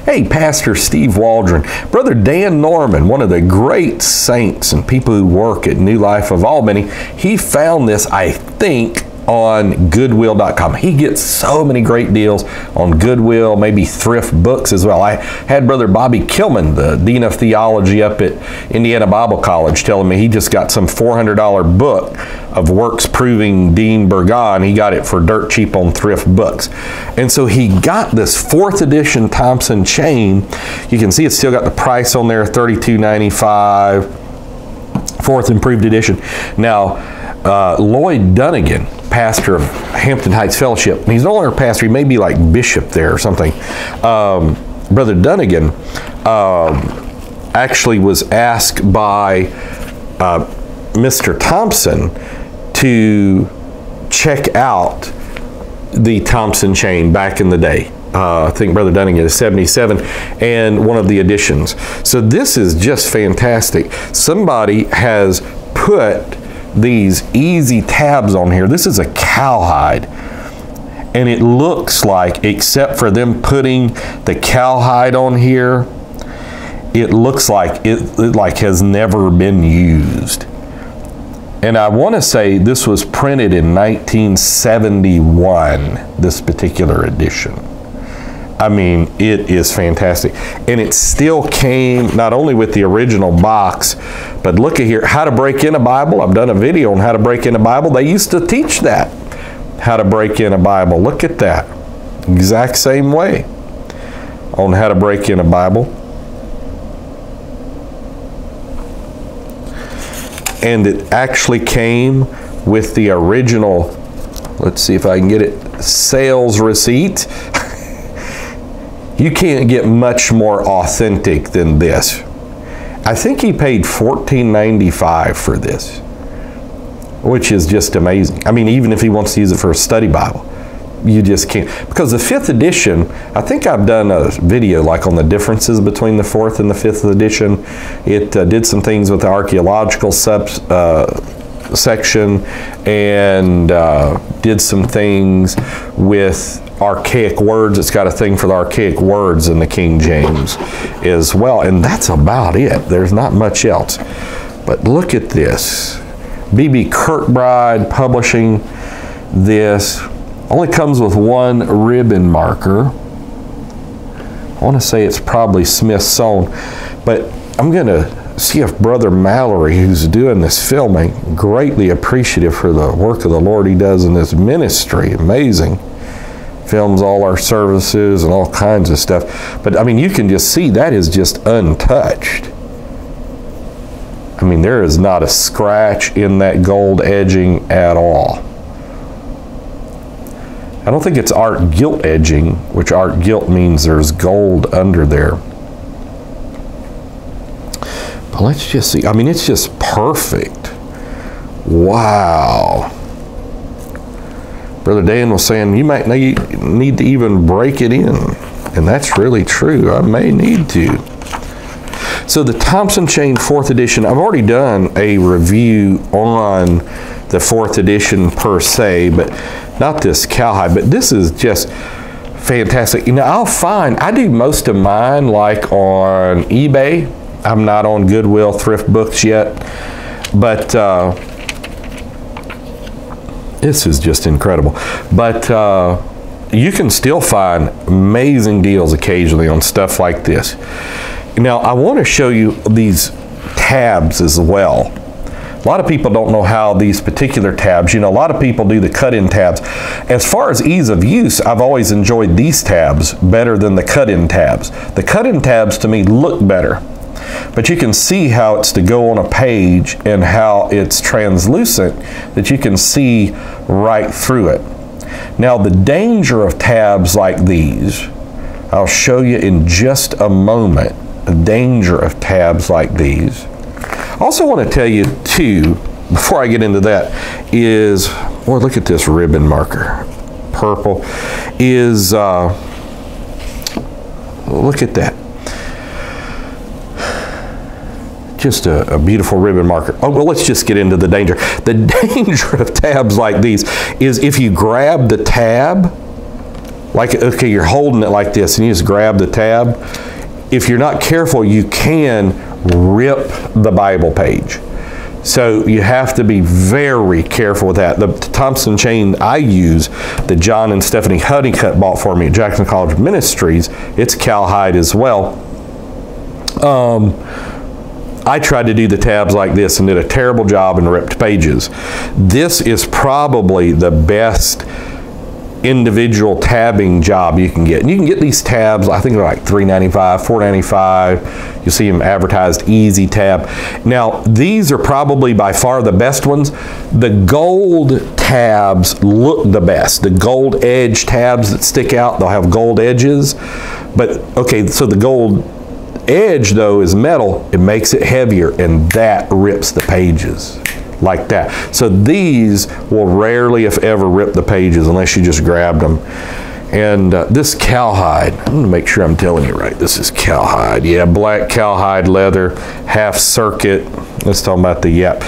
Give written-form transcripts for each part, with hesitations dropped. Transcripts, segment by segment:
Hey, Pastor Steve Waldron, Brother Dan Norman, one of the great saints and people who work at New Life of Albany, he found this, I think, on Goodwill.com. He gets so many great deals on Goodwill, maybe thrift books as well. I had Brother Bobby Kilman, the Dean of Theology up at Indiana Bible College, telling me he just got some $400 book of Works Proving Dean Burgon. He got it for dirt cheap on thrift books. And so he got this 4th edition Thompson chain. You can see it's still got the price on there, $32.95, 4th improved edition. Now, Lloyd Dunnigan, pastor of Hampton Heights Fellowship, and he's no longer pastor, he may be like bishop there or something. Brother Dunnigan actually was asked by Mr. Thompson to check out the Thompson chain back in the day. I think Brother Dunnigan is 77, and one of the editions. So this is just fantastic. Somebody has put these easy tabs on here. This is a cowhide, and it looks like, except for them putting the cowhide on here, it looks like it has never been used. And I want to say this was printed in 1971, this particular edition. I mean, it is fantastic. And it still came not only with the original box, but look at here, how to break in a Bible. I've done a video on how to break in a Bible. They used to teach that, how to break in a Bible. Look at that. Exact same way on how to break in a Bible. And it actually came with the original, let's see if I can get it, sales receipt. You can't get much more authentic than this. I think he paid $14.95 for this, which is just amazing. I mean, even if he wants to use it for a study Bible, you just can't. Because the 5th edition, I think I've done a video like on the differences between the 4th and the 5th edition. It did some things with the archaeological section, and did some things with archaic words. It's got a thing for the archaic words in the King James as well, and that's about it. There's not much else. But look at this. B.B. Kirkbride publishing this. Only comes with one ribbon marker. I want to say it's probably Smith sewn, but I'm going to see if Brother Mallory, who's doing this filming, greatly appreciative for the work of the Lord he does in this ministry. Amazing. Films all our services and all kinds of stuff. But I mean, you can just see that is just untouched. I mean, there is not a scratch in that gold edging at all. I don't think it's art gilt edging, which art gilt means there's gold under there. But let's just see. I mean, it's just perfect. Wow. Brother Dan was saying you might need to even break it in. And that's really true. I may need to. So the Thompson chain 4th edition, I've already done a review on the 4th edition per se, but not this cowhide, but this is just fantastic. You know, I do most of mine like on eBay. I'm not on Goodwill thrift books yet, but this is just incredible. But you can still find amazing deals occasionally on stuff like this. Now, I want to show you these tabs as well. A lot of people don't know how these particular tabs, you know, a lot of people do the cut-in tabs. As far as ease of use, I've always enjoyed these tabs better than the cut-in tabs. The cut-in tabs to me look better, but you can see how it's to go on a page and how it's translucent that you can see right through it. Now, the danger of tabs like these, I'll show you in just a moment, the danger of tabs like these. I also want to tell you too, before I get into that, is, boy, look at this ribbon marker, purple, is, look at that. Just a beautiful ribbon marker. Oh, well, let's just get into the danger. The danger of tabs like these is if you grab the tab like, okay, you're holding it like this and you just grab the tab. If you're not careful, you can rip the Bible page. So you have to be very careful with that. The Thompson chain I use, that John and Stephanie Honeycutt bought for me at Jackson College Ministries, it's cowhide as well. I tried to do the tabs like this and did a terrible job and ripped pages. This is probably the best individual tabbing job you can get. And you can get these tabs, I think they're like $3.95, $4.95. You see them advertised, Easy Tab. Now, these are probably by far the best ones. The gold tabs look the best. The gold edge tabs that stick out, they'll have gold edges. But, okay, so the gold edge, though, is metal. It makes it heavier, and that rips the pages. Like that. So these will rarely, if ever, rip the pages unless you just grabbed them. And this cowhide, I'm going to make sure I'm telling you right. This is cowhide. Yeah, black cowhide leather, half circuit. Let's talk about the Yap.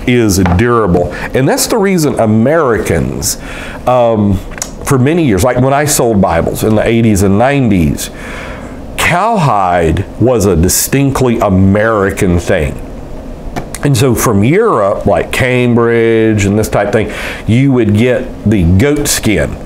Is durable. And that's the reason Americans, for many years, like when I sold Bibles in the 80s and 90s, cowhide was a distinctly American thing. And so from Europe, like Cambridge and this type thing, you would get the goat skin.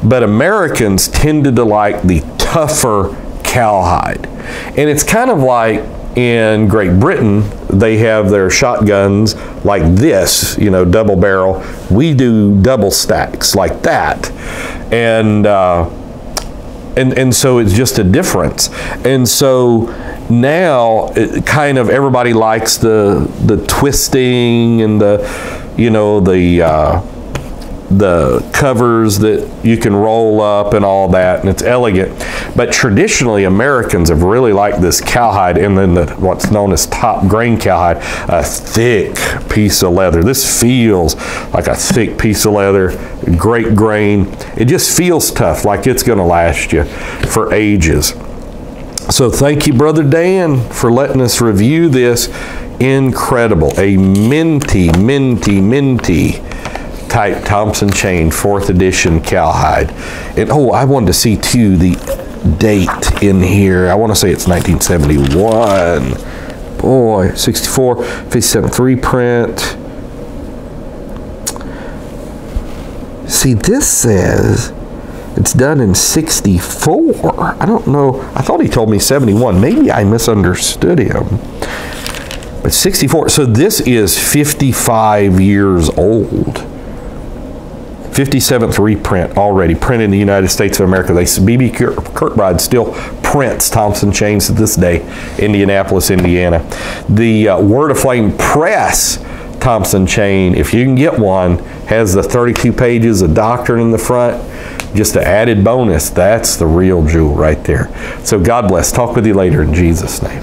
But Americans tended to like the tougher cowhide. And it's kind of like in Great Britain, they have their shotguns like this, you know, double barrel. We do double stacks like that. And so it's just a difference. And so now it kind of everybody likes the twisting and the, you know, the covers that you can roll up and all that, and it's elegant. But traditionally, Americans have really liked this cowhide, and then what's known as top grain cowhide, a thick piece of leather. This feels like a thick piece of leather, great grain. It just feels tough, like it's going to last you for ages. So thank you, Brother Dan, for letting us review this. Incredible. A minty type Thompson chain, 4th edition cowhide. And oh, I wanted to see too the date in here. I want to say it's 1971. Boy, 64, 57 reprint. See, this says it's done in 64. I don't know. I thought he told me 71. Maybe I misunderstood him. But 64. So this is 55 years old. 57th reprint already, printed in the United States of America. B.B. Kirkbride still prints Thompson chains to this day, Indianapolis, Indiana. The Word Aflame Press Thompson chain, if you can get one, has the 32 pages of doctrine in the front. Just an added bonus. That's the real jewel right there. So God bless. Talk with you later in Jesus' name.